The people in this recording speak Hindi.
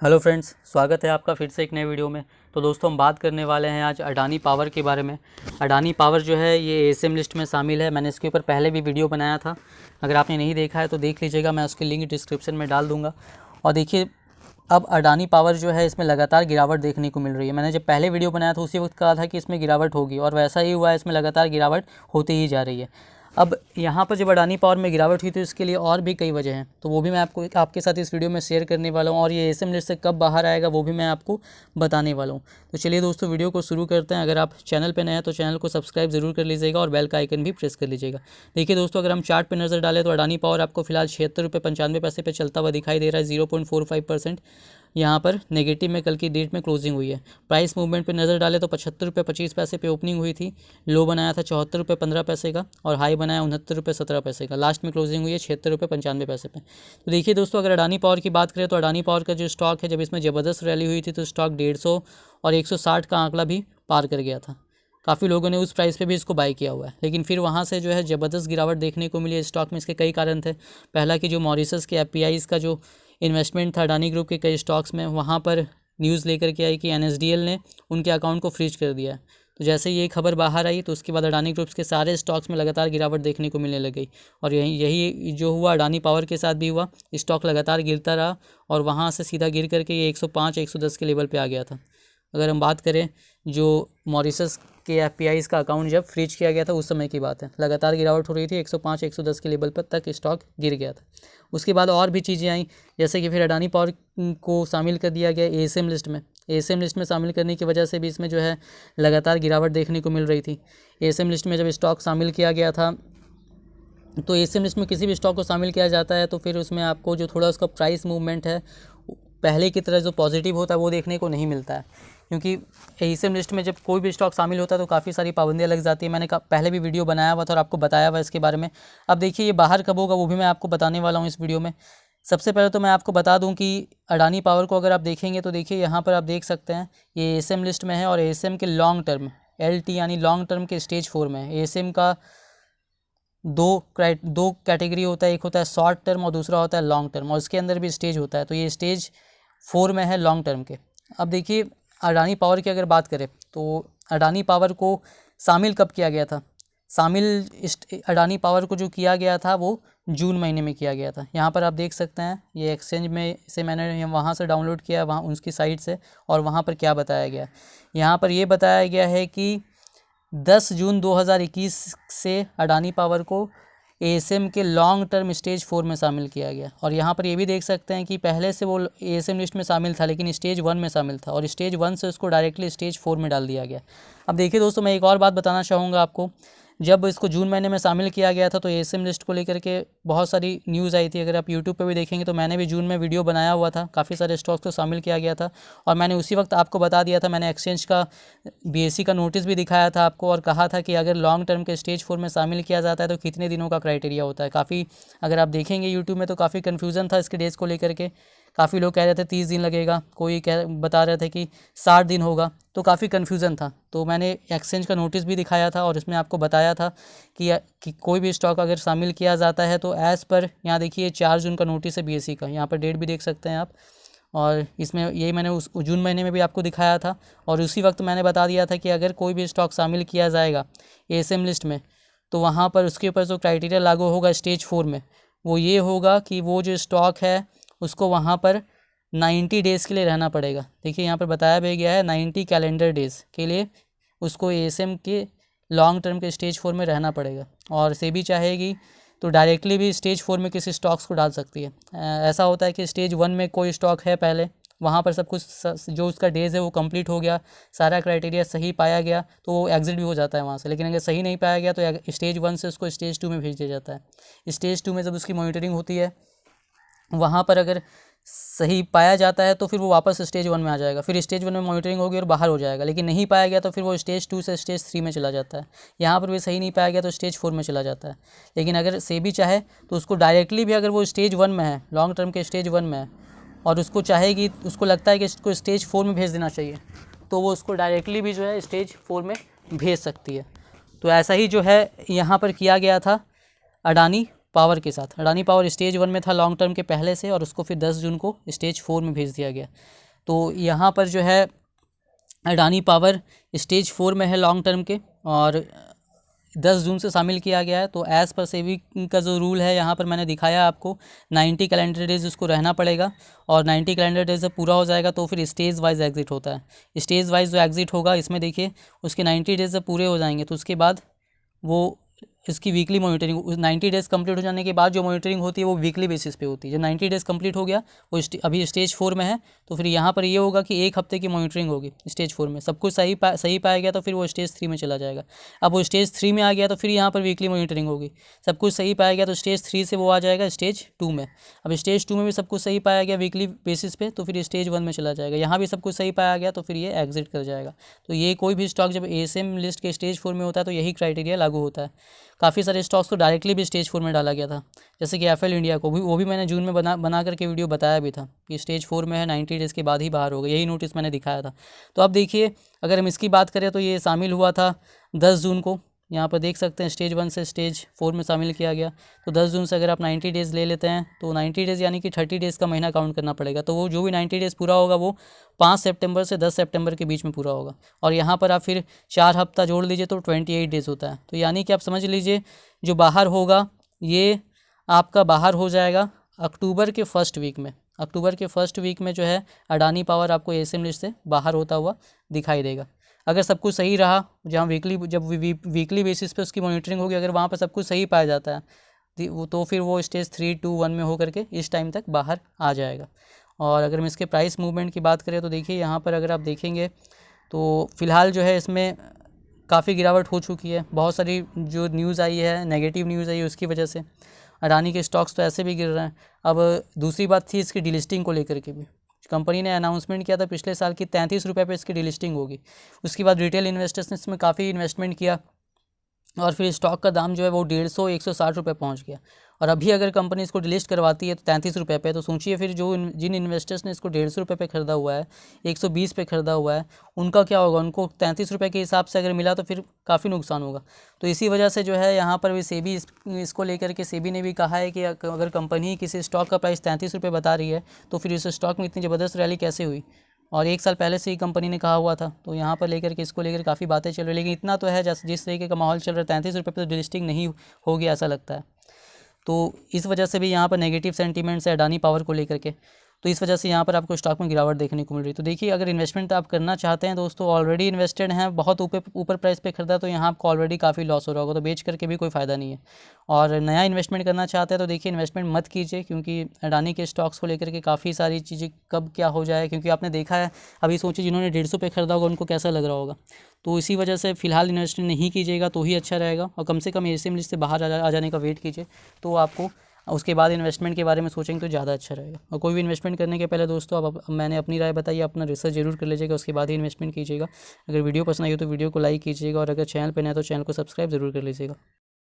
हेलो फ्रेंड्स, स्वागत है आपका फिर से एक नए वीडियो में। तो दोस्तों, हम बात करने वाले हैं आज अडानी पावर के बारे में। अडानी पावर जो है ये एएसएम लिस्ट में शामिल है। मैंने इसके ऊपर पहले भी वीडियो बनाया था, अगर आपने नहीं देखा है तो देख लीजिएगा, मैं उसकी लिंक डिस्क्रिप्शन में डाल दूँगा। और देखिए, अब अडानी पावर जो है इसमें लगातार गिरावट देखने को मिल रही है। मैंने जब पहले वीडियो बनाया था उसी वक्त कहा था कि इसमें गिरावट होगी, और वैसा ही हुआ है, इसमें लगातार गिरावट होती ही जा रही है। अब यहाँ पर जब अडानी पावर में गिरावट हुई तो इसके लिए और भी कई वजह हैं, तो वो भी मैं आपके साथ इस वीडियो में शेयर करने वाला हूँ। और ये एएसएम लिस्ट से कब बाहर आएगा वो भी मैं आपको बताने वाला हूँ। तो चलिए दोस्तों, वीडियो को शुरू करते हैं। अगर आप चैनल पर नए हैं तो चैनल को सब्सक्राइब जरूर कर लीजिएगा और बेल का आइकन भी प्रेस कर लीजिएगा। देखिए दोस्तों, अगर हम चार्ट पर नज़र डालें तो अडानी पावर आपको फिलहाल 76 रुपये 95 पैसे पर चलता हुआ दिखाई दे रहा है। 0.45% यहाँ पर नेगेटिव में कल की डेट में क्लोजिंग हुई है। प्राइस मूवमेंट पे नज़र डालें तो 75 रुपये 25 पैसे पे ओपनिंग हुई थी। लो बनाया था 74 रुपये 15 पैसे का, और हाई बनाया 69 रुपये 17 पैसे का। लास्ट में क्लोजिंग हुई है 76 रुपये 95 पैसे पे। तो देखिए दोस्तों, अगर अडानी पावर की बात करें तो अडानी पावर का जो स्टॉक है, जब इसमें ज़बरदस्त रैली हुई थी तो स्टॉक 150 और 160 का आंकड़ा भी पार कर गया था। काफ़ी लोगों ने उस प्राइस पे भी इसको बाय किया हुआ है, लेकिन फिर वहाँ से जो है ज़बरदस्त गिरावट देखने को मिली है स्टॉक में। इसके कई कारण थे। पहला कि जो मॉरिशस के एफपीआईज़ का जो इन्वेस्टमेंट था अडानी ग्रुप के कई स्टॉक्स में, वहाँ पर न्यूज़ लेकर के आई कि एनएसडीएल ने उनके अकाउंट को फ्रीज कर दिया है। तो जैसे ये खबर बाहर आई तो उसके बाद अडानी ग्रुप्स के सारे स्टॉक्स में लगातार गिरावट देखने को मिलने लग गई। और यही जो हुआ अडानी पावर के साथ भी हुआ। स्टॉक लगातार गिरता रहा और वहाँ से सीधा गिर करके ये 105 110 के लेवल पे आ गया था। अगर हम बात करें, जो मॉरिशस के एफपीआईज़ का अकाउंट जब फ्रीज किया गया था उस समय की बात है, लगातार गिरावट हो रही थी। 105 110 के लेवल पर तक स्टॉक गिर गया था। उसके बाद और भी चीज़ें आई, जैसे कि फिर अडानी पावर को शामिल कर दिया गया एएसएम लिस्ट में। एएसएम लिस्ट में शामिल करने की वजह से भी इसमें जो है लगातार गिरावट देखने को मिल रही थी। एएसएम लिस्ट में जब स्टॉक शामिल किया गया था, तो एएसएम लिस्ट में किसी भी स्टॉक को शामिल किया जाता है तो फिर उसमें आपको जो थोड़ा उसका प्राइस मूवमेंट है पहले की तरह जो पॉजिटिव होता है वो देखने को नहीं मिलता है। क्योंकि एएसएम लिस्ट में जब कोई भी स्टॉक शामिल होता है तो काफ़ी सारी पाबंदियां लग जाती है। मैंने पहले भी वीडियो बनाया हुआ था और आपको बताया हुआ इसके बारे में। अब देखिए, ये बाहर कब होगा वो भी मैं आपको बताने वाला हूँ इस वीडियो में। सबसे पहले तो मैं आपको बता दूं कि अडानी पावर को अगर आप देखेंगे तो देखिए, यहाँ पर आप देख सकते हैं ये एएसएम लिस्ट में है, और एएसएम के लॉन्ग टर्म एलटी यानी लॉन्ग टर्म के स्टेज 4 में है। एएसएम का दो कैटेगरी होता है, एक होता है शॉर्ट टर्म और दूसरा होता है लॉन्ग टर्म, और इसके अंदर भी स्टेज होता है। तो ये स्टेज 4 में है लॉन्ग टर्म के। अब देखिए, अडानी पावर की अगर बात करें तो अडानी पावर को शामिल कब किया गया था? अडानी पावर को जो किया गया था वो जून महीने में किया गया था। यहाँ पर आप देख सकते हैं, ये एक्सचेंज में से मैंने वहाँ से डाउनलोड किया, वहाँ उसकी साइट से, और वहाँ पर क्या बताया गया। यहाँ पर ये बताया गया है कि 10 जून 2021 से अडानी पावर को एएसएम के लॉन्ग टर्म स्टेज 4 में शामिल किया गया। और यहाँ पर ये भी देख सकते हैं कि पहले से वो एएसएम लिस्ट में शामिल था, लेकिन स्टेज 1 में शामिल था, और स्टेज 1 से उसको डायरेक्टली स्टेज 4 में डाल दिया गया। अब देखिए दोस्तों, मैं एक और बात बताना चाहूँगा आपको। जब इसको जून महीने में शामिल किया गया था तो एएसएम लिस्ट को लेकर के बहुत सारी न्यूज़ आई थी। अगर आप यूट्यूब पे भी देखेंगे तो मैंने भी जून में वीडियो बनाया हुआ था, काफ़ी सारे स्टॉक्स को शामिल किया गया था, और मैंने उसी वक्त आपको बता दिया था। मैंने एक्सचेंज का बीएसई का नोटिस भी दिखाया था आपको, और कहा था कि अगर लॉन्ग टर्म के स्टेज 4 में शामिल किया जाता है तो कितने दिनों का क्राइटेरिया होता है। काफ़ी, अगर आप देखेंगे यूट्यूब में तो काफ़ी कन्फ्यूज़न था इसके डेज को लेकर के। काफ़ी लोग कह रहे थे 30 दिन लगेगा, कोई बता रहे थे कि 60 दिन होगा, तो काफ़ी कन्फ्यूज़न था। तो मैंने एक्सचेंज का नोटिस भी दिखाया था और इसमें आपको बताया था कि कोई भी स्टॉक अगर शामिल किया जाता है तो एज़ पर, यहाँ देखिए 4 जून का नोटिस है बीएसई का, यहाँ पर डेट भी देख सकते हैं आप। और इसमें यही मैंने उस जून महीने में भी आपको दिखाया था, और उसी वक्त मैंने बता दिया था कि अगर कोई भी स्टॉक शामिल किया जाएगा एएसएम लिस्ट में तो वहाँ पर उसके ऊपर जो क्राइटेरिया लागू होगा स्टेज 4 में, वो ये होगा कि वो जो स्टॉक है उसको वहाँ पर 90 डेज़ के लिए रहना पड़ेगा। देखिए, यहाँ पर बताया भी गया है 90 कैलेंडर डेज़ के लिए उसको एएसएम के लॉन्ग टर्म के स्टेज 4 में रहना पड़ेगा। और सेबी चाहेगी तो डायरेक्टली भी स्टेज 4 में किसी स्टॉक्स को डाल सकती है। ऐसा होता है कि स्टेज 1 में कोई स्टॉक है पहले, वहाँ पर सब कुछ जो उसका डेज़ है वो कंप्लीट हो गया, सारा क्राइटेरिया सही पाया गया तो वो एग्जिट भी हो जाता है वहाँ से। लेकिन अगर सही नहीं पाया गया तो स्टेज 1 से उसको स्टेज 2 में भेज दिया जाता है। स्टेज 2 में जब उसकी मॉनिटरिंग होती है, वहाँ पर अगर सही पाया जाता है तो फिर वो वापस स्टेज 1 में आ जाएगा, फिर स्टेज 1 में मॉनिटरिंग होगी और बाहर हो जाएगा। लेकिन नहीं पाया गया तो फिर वो स्टेज 2 से स्टेज 3 में चला जाता है। यहाँ पर भी सही नहीं पाया गया तो स्टेज 4 में चला जाता है। लेकिन अगर सेबी चाहे तो उसको डायरेक्टली भी, अगर वो स्टेज 1 में है, लॉन्ग टर्म के स्टेज 1 में है, और उसको चाहेगी, उसको लगता है कि इसको स्टेज 4 में भेज देना चाहिए, तो वो उसको डायरेक्टली भी जो है स्टेज 4 में भेज सकती है। तो ऐसा ही जो है यहाँ पर किया गया था अडानी पावर के साथ। अडानी पावर स्टेज 1 में था लॉन्ग टर्म के पहले से, और उसको फिर 10 जून को स्टेज 4 में भेज दिया गया। तो यहाँ पर जो है अडानी पावर स्टेज 4 में है लॉन्ग टर्म के, और 10 जून से शामिल किया गया है। तो एज़ पर सेबी का जो रूल है यहाँ पर मैंने दिखाया आपको, 90 कैलेंडर डेज उसको रहना पड़ेगा, और 90 कैलेंडर डेज जब पूरा हो जाएगा तो फिर स्टेज वाइज एग्जिट होता है। स्टेज वाइज जो एग्जिट होगा इसमें देखिए, उसके 90 डेज जब पूरे हो जाएंगे तो उसके बाद वो इसकी वीकली मॉनिटरिंग, उस 90 डेज़ कंप्लीट हो जाने के बाद जो मॉनिटरिंग होती है वो वीकली बेसिस पे होती है। जब 90 डेज़ कंप्लीट हो गया, वो अभी स्टेज 4 में है, तो फिर यहाँ पर ये होगा कि 1 हफ्ते की मॉनिटरिंग होगी स्टेज 4 में। सब कुछ सही पाया गया तो फिर वो स्टेज 3 में चला जाएगा। अब वो स्टेज 3 में आ गया तो फिर यहाँ पर वीकली मॉनिटरिंग होगी। सब कुछ सही पाया गया तो स्टेज 3 से वो आ जाएगा स्टेज 2 में। अब स्टेज 2 में भी सब कुछ सही पाया गया वीकली बेसिस पे, तो फिर स्टेज 1 में चला जाएगा। यहाँ भी सब कुछ सही पाया गया तो फिर ये एग्जिट कर जाएगा। तो ये कोई भी स्टॉक जब एएसएम लिस्ट के स्टेज 4 में होता है तो यही क्राइटेरिया लागू होता है। काफ़ी सारे स्टॉक्स को डायरेक्टली भी स्टेज 4 में डाला गया था, जैसे कि एफएल इंडिया को भी, वो भी मैंने जून में बना करके वीडियो बताया भी था कि स्टेज 4 में है, 90 डेज़ के बाद ही बाहर होगा। यही नोटिस मैंने दिखाया था। तो अब देखिए, अगर हम इसकी बात करें तो ये शामिल हुआ था 10 जून को। यहाँ पर देख सकते हैं स्टेज 1 से स्टेज 4 में शामिल किया गया। तो 10 जून से अगर आप 90 डेज़ ले लेते हैं तो 90 डेज़ यानी कि 30 डेज़ का महीना काउंट करना पड़ेगा। तो वो जो भी 90 डेज़ पूरा होगा वो 5 सितंबर से 10 सितंबर के बीच में पूरा होगा। और यहाँ पर आप फिर 4 हफ्ता जोड़ लीजिए तो 28 डेज़ होता है। तो यानी कि आप समझ लीजिए जो बाहर होगा ये आपका बाहर हो जाएगा अक्टूबर के फर्स्ट वीक में। अक्टूबर के फर्स्ट वीक में जो है अडानी पावर आपको एएसएम लिस्ट से बाहर होता हुआ दिखाई देगा। अगर सब कुछ सही रहा, जहाँ वीकली बेसिस पे उसकी मॉनिटरिंग होगी, अगर वहाँ पर सब कुछ सही पाया जाता है तो फिर वो स्टेज 3, 2, 1 में हो करके इस टाइम तक बाहर आ जाएगा। और अगर हम इसके प्राइस मूवमेंट की बात करें तो देखिए, यहाँ पर अगर आप देखेंगे तो फ़िलहाल जो है इसमें काफ़ी गिरावट हो चुकी है। बहुत सारी जो न्यूज़ आई है, नेगेटिव न्यूज़ आई है, उसकी वजह से अडानी के स्टॉक्स तो ऐसे भी गिर रहे हैं। अब दूसरी बात थी इसकी डीलिस्टिंग को लेकर के भी, कंपनी ने अनाउंसमेंट किया था पिछले साल की 33 रुपये पे इसकी डीलिस्टिंग होगी। उसके बाद रिटेल इन्वेस्टर्स ने इसमें काफ़ी इन्वेस्टमेंट किया, और फिर स्टॉक का दाम जो है वो 150-160 रुपये पहुँच गया। और अभी अगर कंपनी इसको डिलिस्ट करवाती है तो 33 रुपये पे, तो सोचिए फिर जो जिन इन्वेस्टर्स ने इसको 150 रुपये पे ख़रीदा हुआ है, 120 पे ख़रीदा हुआ है, उनका क्या होगा। उनको 33 रुपये के हिसाब से अगर मिला तो फिर काफ़ी नुकसान होगा। तो इसी वजह से जो है यहाँ पर भी सेबी इसको लेकर के सेबी ने भी कहा है कि अगर कंपनी किसी स्टॉक का प्राइस 33 रुपये बता रही है तो फिर इस स्टॉक में इतनी ज़बरदस्त रैली कैसे हुई। और 1 साल पहले से ही कंपनी ने कहा हुआ था। तो यहाँ पर लेकर के इसको लेकर काफ़ी बातें चल रही, लेकिन इतना तो है जिस तरीके का माहौल चल रहा है, 33 रुपये पर तो डिलिस्टिंग नहीं होगी ऐसा लगता है। तो इस वजह से भी यहाँ पर नेगेटिव सेंटीमेंट्स है अडानी पावर को लेकर के। तो इस वजह से यहाँ पर आपको स्टॉक में गिरावट देखने को मिल रही है। तो देखिए, अगर इन्वेस्टमेंट आप करना चाहते हैं दोस्तों, ऑलरेडी इन्वेस्टेड हैं, बहुत ऊपर प्राइस पे खरीदा, तो यहाँ आपको ऑलरेडी काफ़ी लॉस हो रहा होगा, तो बेच करके भी कोई फ़ायदा नहीं है। और नया इन्वेस्टमेंट करना चाहते हैं तो देखिए, इन्वेस्टमेंट मत कीजिए, क्योंकि अडानी के स्टॉक्स को लेकर के काफ़ी सारी चीज़ें कब क्या हो जाए, क्योंकि आपने देखा है अभी, सोचिए जिन्होंने 150 पे खरीदा होगा उनको कैसा लग रहा होगा। तो इसी वजह से फ़िलहाल इन्वेस्टमेंट नहीं कीजिएगा तो ही अच्छा रहेगा, और कम से कम एएसएम लिस्ट से बाहर आ जाने का वेट कीजिए, तो आपको उसके बाद इन्वेस्टमेंट के बारे में सोचेंगे तो ज़्यादा अच्छा रहेगा। और कोई भी इन्वेस्टमेंट करने के पहले दोस्तों, अब मैंने अपनी राय बताई, अपना रिसर्च जरूर कर लीजिएगा, उसके बाद ही इन्वेस्टमेंट कीजिएगा। अगर वीडियो पसंद आई हो तो वीडियो को लाइक कीजिएगा, और अगर चैनल पर नया तो चैनल को सब्सक्राइब जरूर कर लीजिएगा।